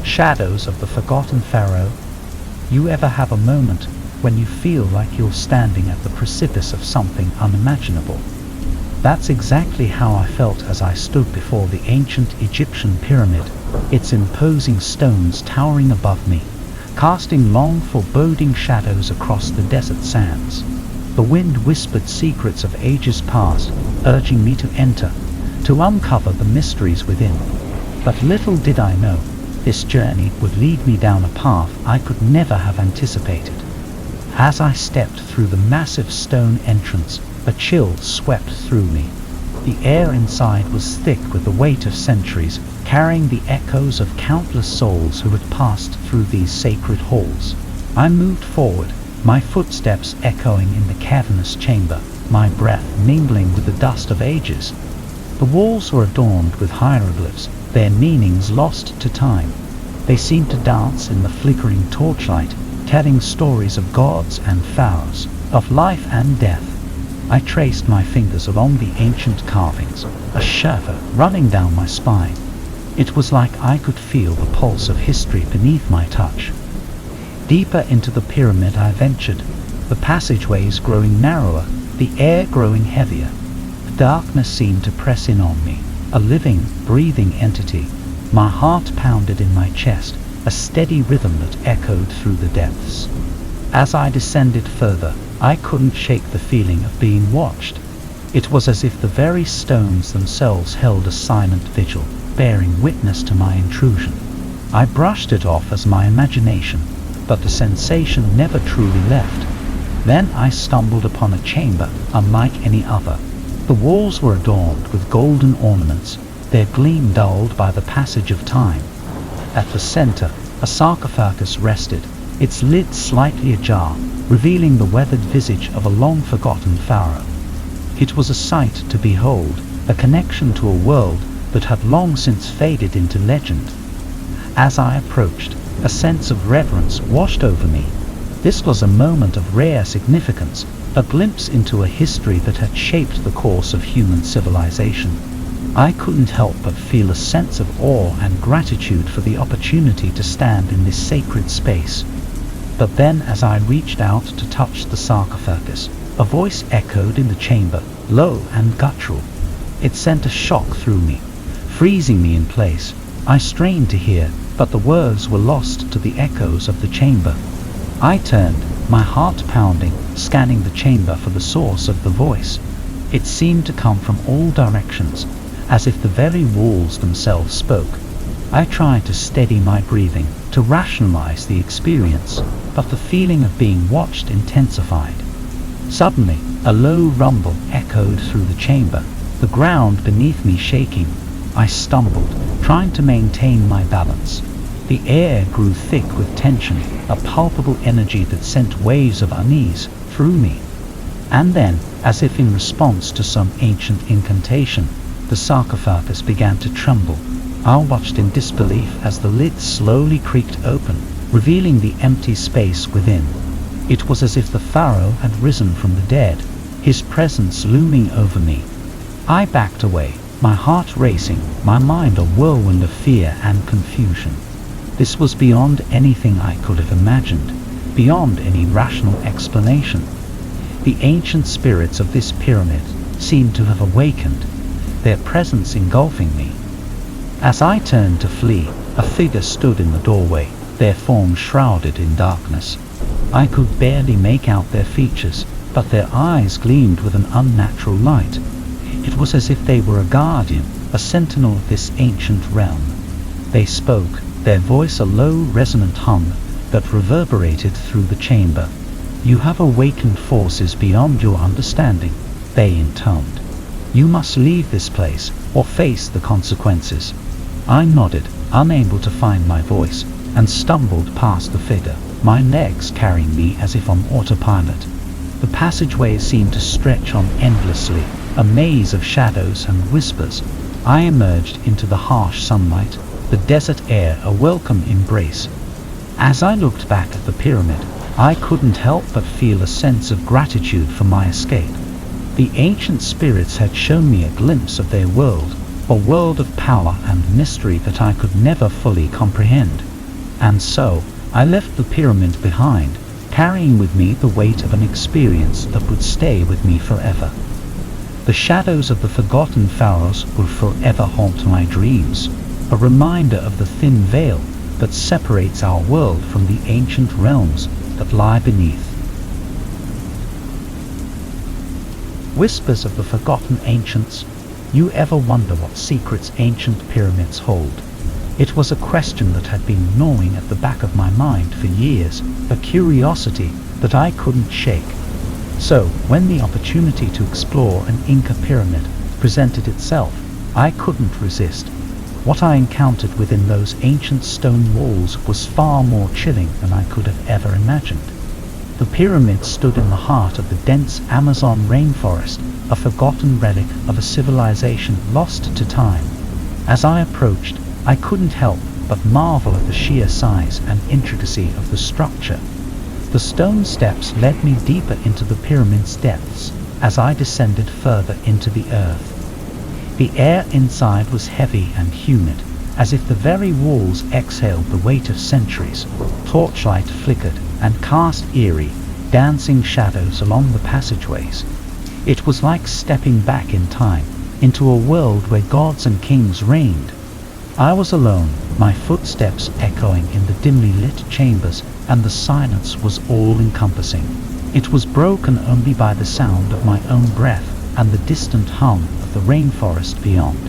Shadows of the forgotten Pharaoh. You ever have a moment when you feel like you're standing at the precipice of something unimaginable? That's exactly how I felt as I stood before the ancient Egyptian pyramid, its imposing stones towering above me, casting long foreboding shadows across the desert sands. The wind whispered secrets of ages past, urging me to enter, to uncover the mysteries within. But little did I know, this journey would lead me down a path I could never have anticipated. As I stepped through the massive stone entrance, a chill swept through me. The air inside was thick with the weight of centuries, carrying the echoes of countless souls who had passed through these sacred halls. I moved forward, my footsteps echoing in the cavernous chamber, my breath mingling with the dust of ages. The walls were adorned with hieroglyphs, their meanings lost to time. They seemed to dance in the flickering torchlight, telling stories of gods and pharaohs, of life and death. I traced my fingers along the ancient carvings, a shiver running down my spine. It was like I could feel the pulse of history beneath my touch. Deeper into the pyramid I ventured, the passageways growing narrower, the air growing heavier. The darkness seemed to press in on me, a living, breathing entity. My heart pounded in my chest, a steady rhythm that echoed through the depths. As I descended further, I couldn't shake the feeling of being watched. It was as if the very stones themselves held a silent vigil, bearing witness to my intrusion. I brushed it off as my imagination, but the sensation never truly left. Then I stumbled upon a chamber unlike any other. The walls were adorned with golden ornaments, their gleam dulled by the passage of time. At the center, a sarcophagus rested, its lid slightly ajar, revealing the weathered visage of a long-forgotten pharaoh. It was a sight to behold, a connection to a world that had long since faded into legend. As I approached, a sense of reverence washed over me. This was a moment of rare significance, a glimpse into a history that had shaped the course of human civilization. I couldn't help but feel a sense of awe and gratitude for the opportunity to stand in this sacred space. But then, as I reached out to touch the sarcophagus, a voice echoed in the chamber, low and guttural. It sent a shock through me, freezing me in place. I strained to hear, but the words were lost to the echoes of the chamber. I turned, my heart pounding, scanning the chamber for the source of the voice. It seemed to come from all directions, as if the very walls themselves spoke. I tried to steady my breathing, to rationalize the experience, but the feeling of being watched intensified. Suddenly, a low rumble echoed through the chamber, the ground beneath me shaking. I stumbled, trying to maintain my balance. The air grew thick with tension, a palpable energy that sent waves of unease through me. And then, as if in response to some ancient incantation, the sarcophagus began to tremble. I watched in disbelief as the lid slowly creaked open, revealing the empty space within. It was as if the pharaoh had risen from the dead, his presence looming over me. I backed away, my heart racing, my mind a whirlwind of fear and confusion. This was beyond anything I could have imagined, beyond any rational explanation. The ancient spirits of this pyramid seemed to have awakened, their presence engulfing me. As I turned to flee, a figure stood in the doorway, their form shrouded in darkness. I could barely make out their features, but their eyes gleamed with an unnatural light. It was as if they were a guardian, a sentinel of this ancient realm. They spoke, their voice a low, resonant hum that reverberated through the chamber. "You have awakened forces beyond your understanding," they intoned. "You must leave this place, or face the consequences." I nodded, unable to find my voice, and stumbled past the figure, my legs carrying me as if on autopilot. The passageways seemed to stretch on endlessly, a maze of shadows and whispers. I emerged into the harsh sunlight, the desert air a welcome embrace. As I looked back at the pyramid, I couldn't help but feel a sense of gratitude for my escape. The ancient spirits had shown me a glimpse of their world, a world of power and mystery that I could never fully comprehend. And so, I left the pyramid behind, carrying with me the weight of an experience that would stay with me forever. The shadows of the forgotten pharaohs will forever haunt my dreams, a reminder of the thin veil that separates our world from the ancient realms that lie beneath. Whispers of the forgotten ancients. You ever wonder what secrets ancient pyramids hold? It was a question that had been gnawing at the back of my mind for years, a curiosity that I couldn't shake. So, when the opportunity to explore an Inca pyramid presented itself, I couldn't resist. What I encountered within those ancient stone walls was far more chilling than I could have ever imagined. The pyramid stood in the heart of the dense Amazon rainforest, a forgotten relic of a civilization lost to time. As I approached, I couldn't help but marvel at the sheer size and intricacy of the structure. The stone steps led me deeper into the pyramid's depths as I descended further into the earth. The air inside was heavy and humid, as if the very walls exhaled the weight of centuries. Torchlight flickered and cast eerie, dancing shadows along the passageways. It was like stepping back in time, into a world where gods and kings reigned. I was alone, my footsteps echoing in the dimly lit chambers, and the silence was all-encompassing. It was broken only by the sound of my own breath and the distant hum of the rainforest beyond.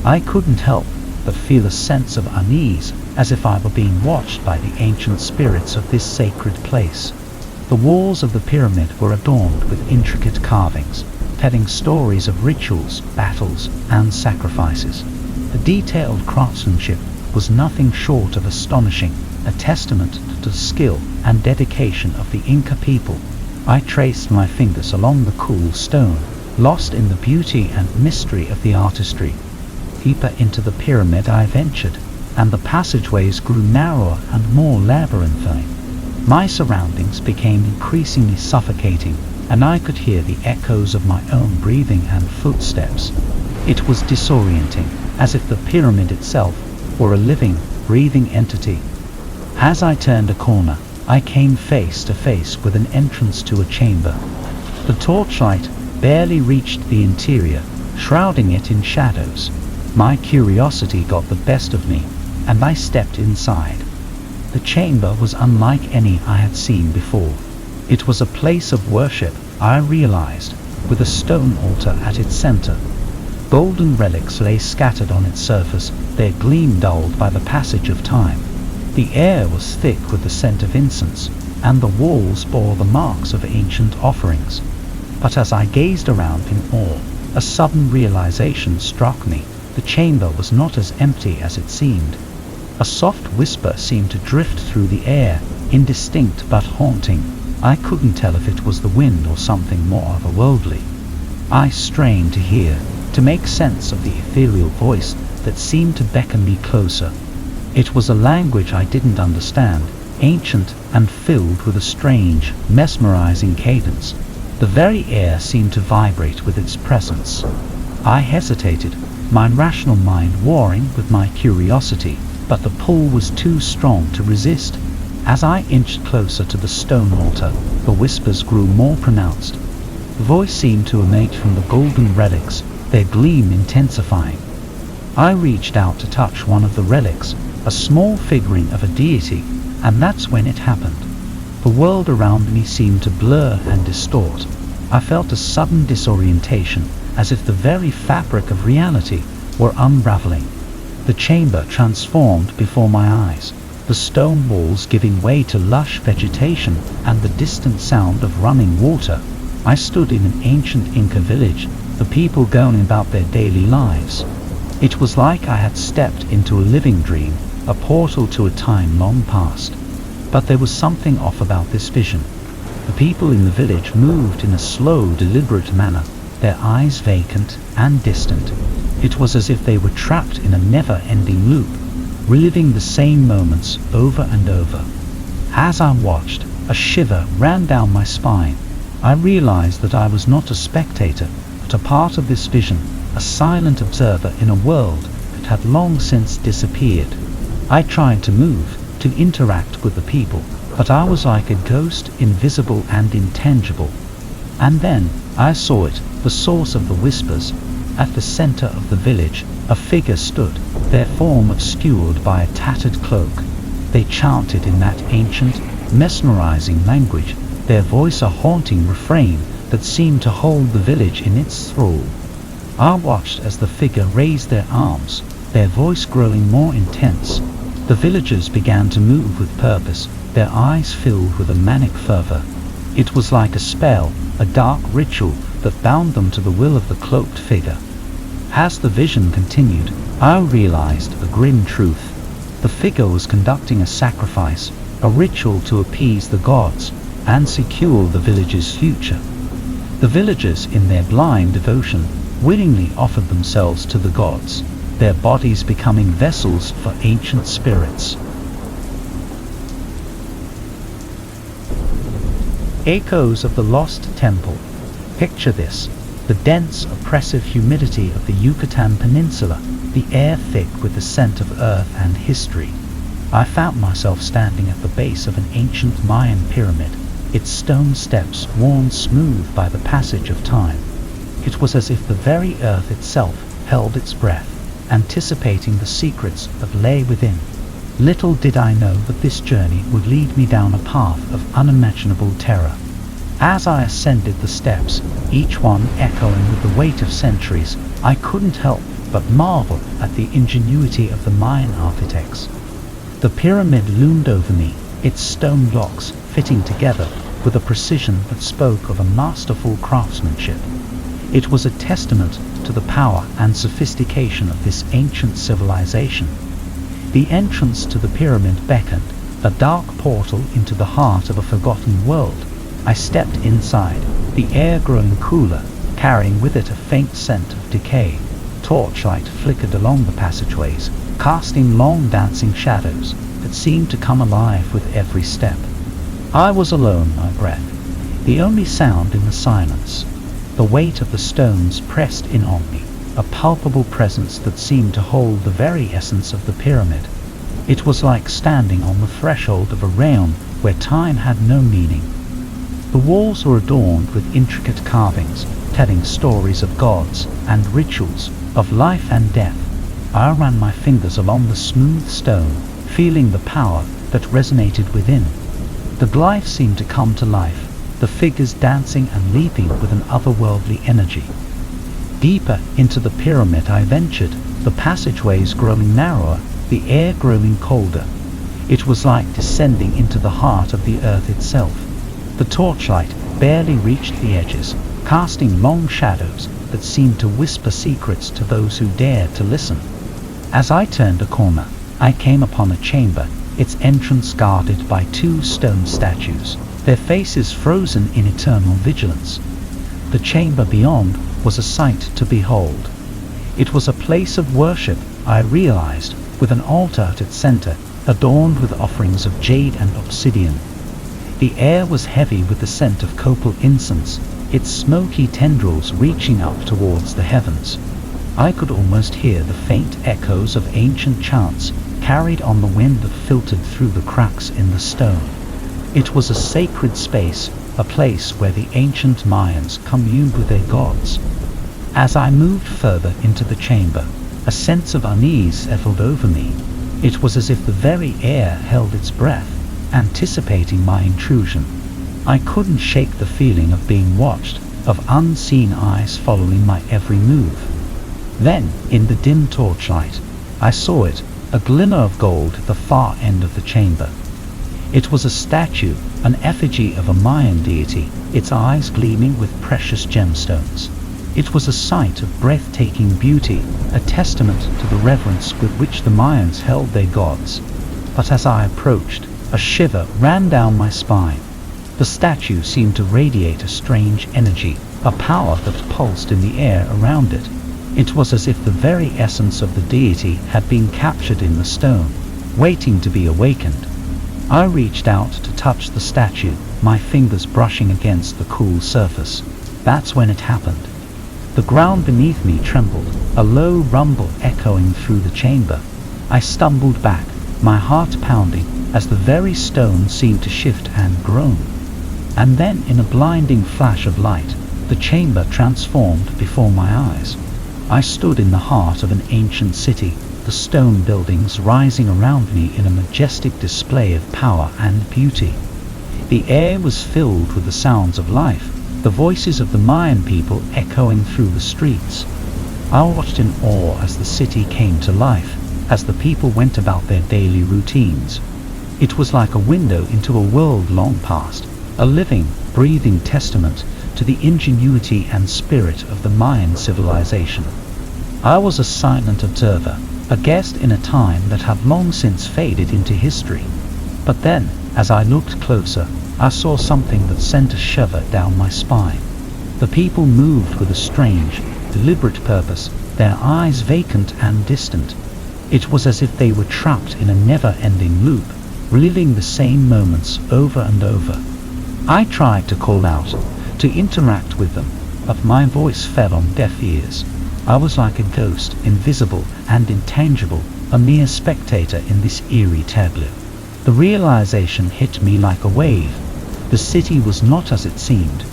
I couldn't help but feel a sense of unease, as if I were being watched by the ancient spirits of this sacred place. The walls of the pyramid were adorned with intricate carvings, telling stories of rituals, battles, and sacrifices. The detailed craftsmanship was nothing short of astonishing, a testament to the skill and dedication of the Inca people. I traced my fingers along the cool stone, lost in the beauty and mystery of the artistry. Deeper into the pyramid I ventured, and the passageways grew narrower and more labyrinthine. My surroundings became increasingly suffocating, and I could hear the echoes of my own breathing and footsteps. It was disorienting, as if the pyramid itself were a living, breathing entity. As I turned a corner, I came face to face with an entrance to a chamber. The torchlight barely reached the interior, shrouding it in shadows. My curiosity got the best of me, and I stepped inside. The chamber was unlike any I had seen before. It was a place of worship, I realized, with a stone altar at its center. Golden relics lay scattered on its surface, their gleam dulled by the passage of time. The air was thick with the scent of incense, and the walls bore the marks of ancient offerings. But as I gazed around in awe, a sudden realization struck me. The chamber was not as empty as it seemed. A soft whisper seemed to drift through the air, indistinct but haunting. I couldn't tell if it was the wind or something more otherworldly. I strained to hear, to make sense of the ethereal voice that seemed to beckon me closer. It was a language I didn't understand, ancient and filled with a strange, mesmerizing cadence. The very air seemed to vibrate with its presence. I hesitated, my rational mind warring with my curiosity, but the pull was too strong to resist. As I inched closer to the stone altar, the whispers grew more pronounced. The voice seemed to emanate from the golden relics, their gleam intensifying. I reached out to touch one of the relics, a small figurine of a deity, and that's when it happened. The world around me seemed to blur and distort. I felt a sudden disorientation, as if the very fabric of reality were unraveling. The chamber transformed before my eyes, the stone walls giving way to lush vegetation and the distant sound of running water. I stood in an ancient Inca village, the people going about their daily lives. It was like I had stepped into a living dream, a portal to a time long past. But there was something off about this vision. The people in the village moved in a slow, deliberate manner, their eyes vacant and distant. It was as if they were trapped in a never-ending loop, reliving the same moments over and over. As I watched, a shiver ran down my spine. I realized that I was not a spectator, but a part of this vision, a silent observer in a world that had long since disappeared. I tried to move, to interact with the people, but I was like a ghost, invisible and intangible. And then I saw it, the source of the whispers. At the center of the village, a figure stood, their form obscured by a tattered cloak. They chanted in that ancient, mesmerizing language, their voice a haunting refrain that seemed to hold the village in its thrall. I watched as the figure raised their arms, their voice growing more intense. The villagers began to move with purpose, their eyes filled with a manic fervor. It was like a spell, a dark ritual that bound them to the will of the cloaked figure. As the vision continued, I realized a grim truth. The figure was conducting a sacrifice, a ritual to appease the gods and secure the village's future. The villagers, in their blind devotion, willingly offered themselves to the gods, their bodies becoming vessels for ancient spirits. Echoes of the Lost Temple. Picture this: the dense, oppressive humidity of the Yucatan Peninsula, the air thick with the scent of earth and history. I found myself standing at the base of an ancient Mayan pyramid, its stone steps worn smooth by the passage of time. It was as if the very earth itself held its breath, anticipating the secrets that lay within. Little did I know that this journey would lead me down a path of unimaginable terror. As I ascended the steps, each one echoing with the weight of centuries, I couldn't help but marvel at the ingenuity of the Mayan architects. The pyramid loomed over me, its stone blocks fitting together with a precision that spoke of a masterful craftsmanship. It was a testament to the power and sophistication of this ancient civilization. The entrance to the pyramid beckoned, a dark portal into the heart of a forgotten world. I stepped inside, the air growing cooler, carrying with it a faint scent of decay. Torchlight flickered along the passageways, casting long dancing shadows that seemed to come alive with every step. I was alone, my breath, the only sound in the silence. The weight of the stones pressed in on me, a palpable presence that seemed to hold the very essence of the pyramid. It was like standing on the threshold of a realm where time had no meaning. The walls were adorned with intricate carvings, telling stories of gods and rituals, of life and death. I ran my fingers along the smooth stone, feeling the power that resonated within. The glyphs seemed to come to life, the figures dancing and leaping with an otherworldly energy. Deeper into the pyramid I ventured, the passageways growing narrower, the air growing colder. It was like descending into the heart of the earth itself. The torchlight barely reached the edges, casting long shadows that seemed to whisper secrets to those who dared to listen. As I turned a corner, I came upon a chamber, its entrance guarded by two stone statues, their faces frozen in eternal vigilance. The chamber beyond was a sight to behold. It was a place of worship, I realized, with an altar at its center, adorned with offerings of jade and obsidian. The air was heavy with the scent of copal incense, its smoky tendrils reaching up towards the heavens. I could almost hear the faint echoes of ancient chants carried on the wind that filtered through the cracks in the stone. It was a sacred space, a place where the ancient Mayans communed with their gods. As I moved further into the chamber, a sense of unease settled over me. It was as if the very air held its breath, anticipating my intrusion. I couldn't shake the feeling of being watched, of unseen eyes following my every move. Then, in the dim torchlight, I saw it, a glimmer of gold at the far end of the chamber. It was a statue, an effigy of a Mayan deity, its eyes gleaming with precious gemstones. It was a sight of breathtaking beauty, a testament to the reverence with which the Mayans held their gods. But as I approached, a shiver ran down my spine. The statue seemed to radiate a strange energy, a power that pulsed in the air around it. It was as if the very essence of the deity had been captured in the stone, waiting to be awakened. I reached out to touch the statue, my fingers brushing against the cool surface. That's when it happened. The ground beneath me trembled, a low rumble echoing through the chamber. I stumbled back, my heart pounding, as the very stone seemed to shift and groan. And then, in a blinding flash of light, the chamber transformed before my eyes. I stood in the heart of an ancient city, the stone buildings rising around me in a majestic display of power and beauty. The air was filled with the sounds of life, the voices of the Mayan people echoing through the streets. I watched in awe as the city came to life, as the people went about their daily routines. It was like a window into a world long past, a living, breathing testament to the ingenuity and spirit of the Mayan civilization. I was a silent observer, a guest in a time that had long since faded into history. But then, as I looked closer, I saw something that sent a shiver down my spine. The people moved with a strange, deliberate purpose, their eyes vacant and distant. It was as if they were trapped in a never-ending loop, reliving the same moments over and over. I tried to call out, to interact with them, but my voice fell on deaf ears. I was like a ghost, invisible and intangible, a mere spectator in this eerie tableau. The realization hit me like a wave. The city was not as it seemed.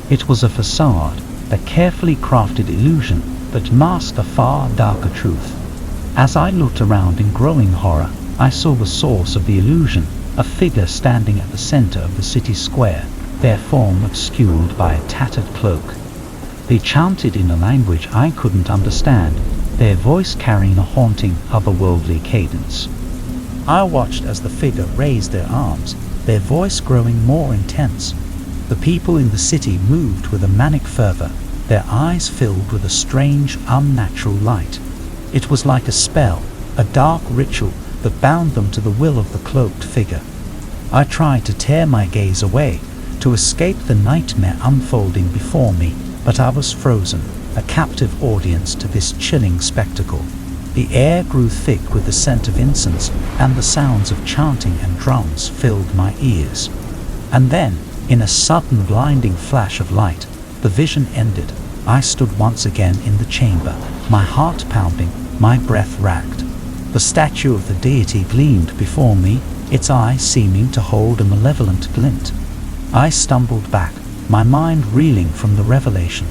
It was a facade, a carefully crafted illusion that masked a far darker truth. As I looked around in growing horror, I saw the source of the illusion, a figure standing at the center of the city square, their form obscured by a tattered cloak. They chanted in a language I couldn't understand, their voice carrying a haunting, otherworldly cadence. I watched as the figure raised their arms, their voice growing more intense. The people in the city moved with a manic fervor, their eyes filled with a strange, unnatural light. It was like a spell, a dark ritual that bound them to the will of the cloaked figure. I tried to tear my gaze away, to escape the nightmare unfolding before me, but I was frozen, a captive audience to this chilling spectacle. The air grew thick with the scent of incense, and the sounds of chanting and drums filled my ears. And then, in a sudden blinding flash of light, the vision ended. I stood once again in the chamber, my heart pounding, my breath racked. The statue of the deity gleamed before me, its eyes seeming to hold a malevolent glint. I stumbled back, my mind reeling from the revelation.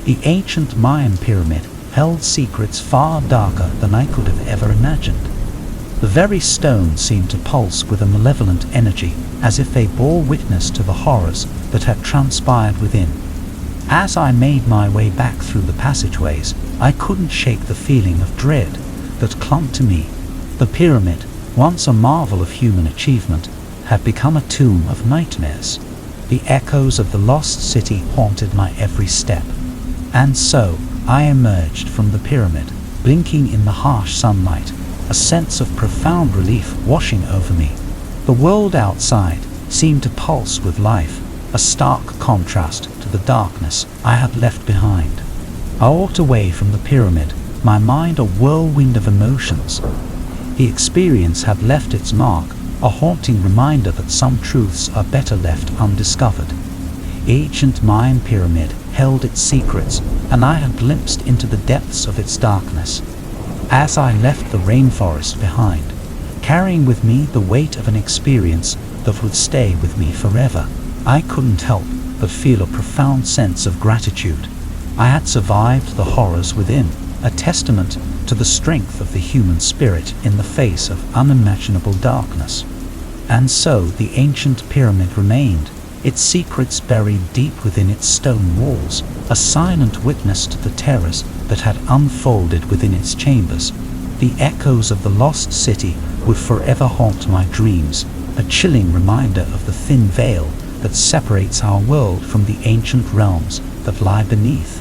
The ancient Mayan pyramid held secrets far darker than I could have ever imagined. The very stones seemed to pulse with a malevolent energy, as if they bore witness to the horrors that had transpired within. As I made my way back through the passageways, I couldn't shake the feeling of dread that clung to me. The pyramid, once a marvel of human achievement, had become a tomb of nightmares. The echoes of the lost city haunted my every step. And so, I emerged from the pyramid, blinking in the harsh sunlight, a sense of profound relief washing over me. The world outside seemed to pulse with life, a stark contrast to the darkness I had left behind. I walked away from the pyramid, my mind a whirlwind of emotions. The experience had left its mark, a haunting reminder that some truths are better left undiscovered. The ancient Mayan pyramid held its secrets, and I had glimpsed into the depths of its darkness. As I left the rainforest behind, carrying with me the weight of an experience that would stay with me forever, I couldn't help but feel a profound sense of gratitude. I had survived the horrors within, a testament to the strength of the human spirit in the face of unimaginable darkness. And so the ancient pyramid remained, its secrets buried deep within its stone walls, a silent witness to the terrors that had unfolded within its chambers. The echoes of the lost city would forever haunt my dreams, a chilling reminder of the thin veil that separates our world from the ancient realms that lie beneath.